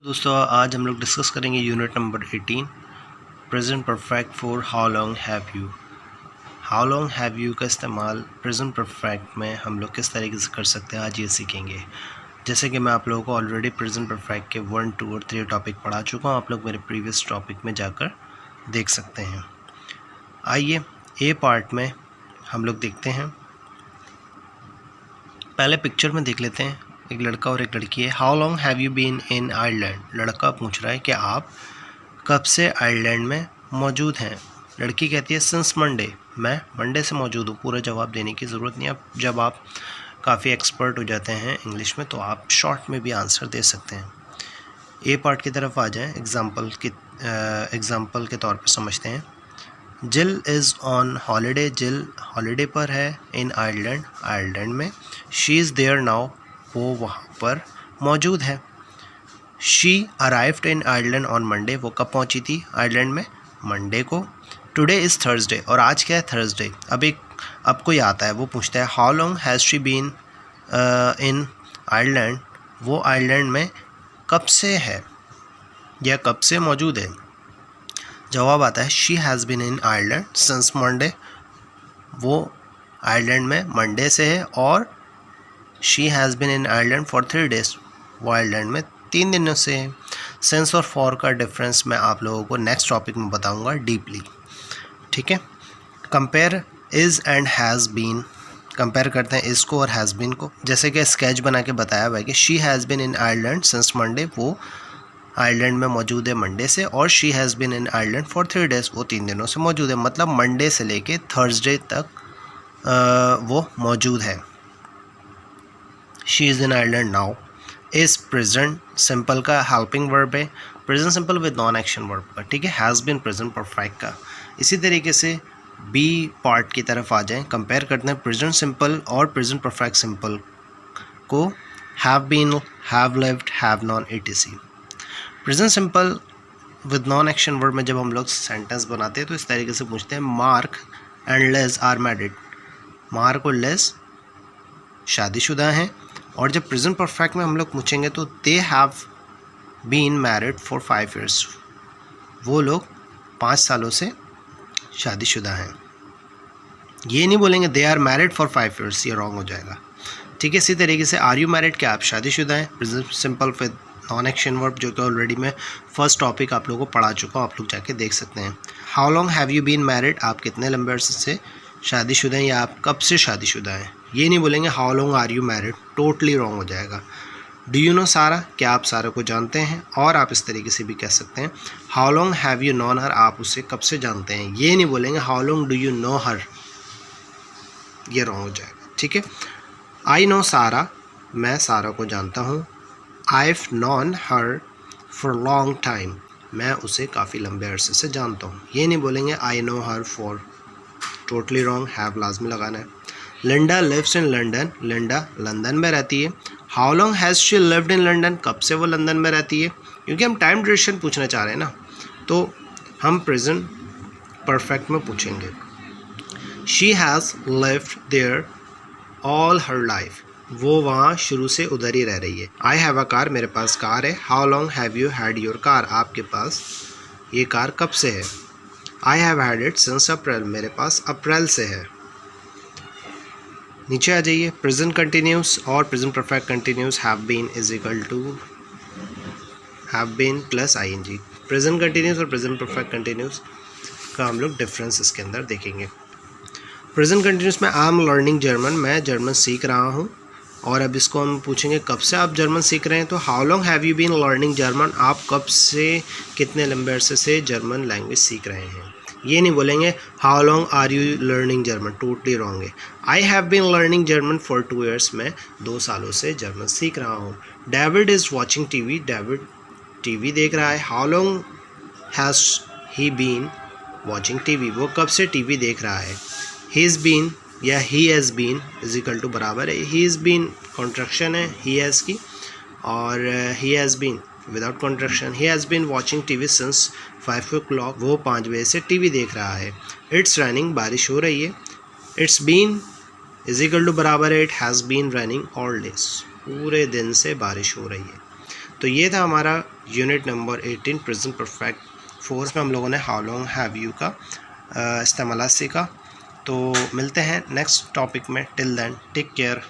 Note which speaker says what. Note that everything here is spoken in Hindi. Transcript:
Speaker 1: दोस्तों आज हम लोग डिस्कस करेंगे unit number 18 present perfect for how long have you का इस्तेमाल प्रेजेंट परफेक्ट में हम लोग किस तरीके से कर सकते हैं आज ये सीखेंगे। जैसे कि मैं आप लोगों को ऑलरेडी प्रेजेंट परफेक्ट के 1, 2 और 3 टॉपिक पढ़ा चुका हूँ। आप लोग मेरे प्रीवियस टॉपिक में जाकर देख सकते हैं। आइए ए पार्ट में हम लोग देखते हैं। पहले पिक्चर में देख लेते हैं, एक लड़का और एक लड़की है। How long have you been in Ireland. लड़का पूछ रहा है कि आप कब से आयरलैंड में मौजूद हैं। लड़की कहती है सिंस मंडे, मैं मंडे से मौजूद हूँ। पूरा जवाब देने की ज़रूरत नहीं। अब जब आप काफ़ी एक्सपर्ट हो जाते हैं इंग्लिश में तो आप शॉर्ट में भी आंसर दे सकते हैं। ए पार्ट की तरफ आ जाएं। एग्ज़ाम्पल के तौर पर समझते हैं। जिल इज़ ऑन हॉलीडे, जिल हॉलीडे पर है। इन आयरलैंड, आयरलैंड में। शी इज़ देयर नाउ, वो वहाँ पर मौजूद है। She arrived in Ireland on Monday, वो कब पहुँची थी आयरलैंड में? मंडे को। टुडे इज़ थर्सडे, और आज क्या है? थर्सडे। अब कोई आता है, वो पूछता है how long has she been in Ireland, वो आयरलैंड में कब से है या कब से मौजूद है? जवाब आता है she has been in Ireland since Monday, वो आयरलैंड में मंडे से है। और she has been in Ireland for 3 days, वो आयरलैंड में 3 दिनों से है। सेंस और फॉर का डिफरेंस मैं आप लोगों को नेक्स्ट टॉपिक में बताऊंगा डीपली, ठीक है। Compare is and has been, compare करते हैं इस को और हैज़ बीन को। जैसे कि स्केच बना के बताया हुआ है कि she has been in Ireland since Monday, वो आयरलैंड में मौजूद है मंडे से। और she has been in Ireland for 3 days, वो 3 दिनों से मौजूद है। मतलब मंडे से लेके थर्सडे तक वो मौजूद है। She is in Ireland now is present simple का हेल्पिंग वर्ब है। Present simple with non action verb का, ठीक है। हैज़ बीन प्रेजेंट परफेक्ट का। इसी तरीके से बी पार्ट की तरफ आ जाएं। कंपेयर करते हैं प्रेजेंट सिंपल और प्रेजेंट परफेक्ट सिंपल को। Have been, have lived, have known, etc। Present simple with non action word में जब हम लोग सेंटेंस बनाते हैं तो इस तरीके से पूछते हैं Mark and Les are married, Mark और लेस शादीशुदा हैं। और जब प्रेजेंट परफेक्ट में हम लोग पूछेंगे तो they have been married for 5 years, वो लोग 5 सालों से शादीशुदा हैं। ये नहीं बोलेंगे they are married for 5 years, ये रॉन्ग हो जाएगा, ठीक है। इसी तरीके से आर यू मैरिड, क्या आप शादीशुदा हैं? Present simple with non action verb, जो कि ऑलरेडी मैं फर्स्ट टॉपिक आप लोगों को पढ़ा चुका हूँ, आप लोग जाके देख सकते हैं। How long have you been married, आप कितने लंबे अरसे से शादीशुदा हैं या आप कब से शादीशुदा हैं। ये नहीं बोलेंगे how long are you married, totally wrong हो जाएगा। डू यू नो सारा, क्या आप सारा को जानते हैं? और आप इस तरीके से भी कह सकते हैं how long have you known her, आप उसे कब से जानते हैं। ये नहीं बोलेंगे how long do you know her, ये रॉन्ग हो जाएगा, ठीक है। आई नो सारा, मैं सारा को जानता हूँ। I've known her for long time, मैं उसे काफ़ी लंबे अरसे से जानता हूँ। ये नहीं बोलेंगे I know her for, totally wrong, have लाजमी लगाना है। Linda lives in London, Linda London में रहती है। How long has she lived in London, कब से वो लंदन में रहती है? क्योंकि हम टाइम ड्यूरेशन पूछना चाह रहे हैं ना, तो हम प्रेजेंट परफेक्ट में पूछेंगे। She has lived there all her life, वो वहाँ शुरू से उधर ही रह रही है। आई हैव अ कार, मेरे पास कार है। How long have you had your car, आपके पास ये कार कब से है? I have had it since April, मेरे पास अप्रैल से है। नीचे आ जाइए। प्रेजेंट कंटिन्यूस और present perfect continuous have been is equal to have been plus ING। Present continuous और प्रेजेंट परफेक्ट कंटिन्यूस का हम लोग डिफरेंस इसके अंदर देखेंगे। प्रेजेंट कंटिन्यूस में आई एम लर्निंग जर्मन, मैं जर्मन सीख रहा हूँ। और अब इसको हम पूछेंगे कब से आप जर्मन सीख रहे हैं, तो how long have you been learning German, आप कब से कितने लंबे अरसे से जर्मन लैंग्वेज सीख रहे हैं। ये नहीं बोलेंगे how long are you learning German, totally wrong है। I have been learning German for 2 years, मैं 2 सालों से जर्मन सीख रहा हूँ। David is watching TV, David TV देख रहा है। How long has he been watching TV, वो कब से TV देख रहा है। ही इज़ बीन या he has been is equal to बराबर है। ही इज़ बीन कॉन्ट्रैक्शन है ही हैज़ की, और he has been without contraction. He has been watching TV since 5 o'clock, वो 5 बजे से TV देख रहा है। इट्स रनिंग, बारिश हो रही है। It's been is equal to बराबर है it has been running all days, पूरे दिन से बारिश हो रही है। तो ये था हमारा unit number 18 present perfect force में हम लोगों ने हाउ लॉन्ग हैव यू का इस्तेमाल सीखा। तो मिलते हैं नेक्स्ट टॉपिक में। Till then take care.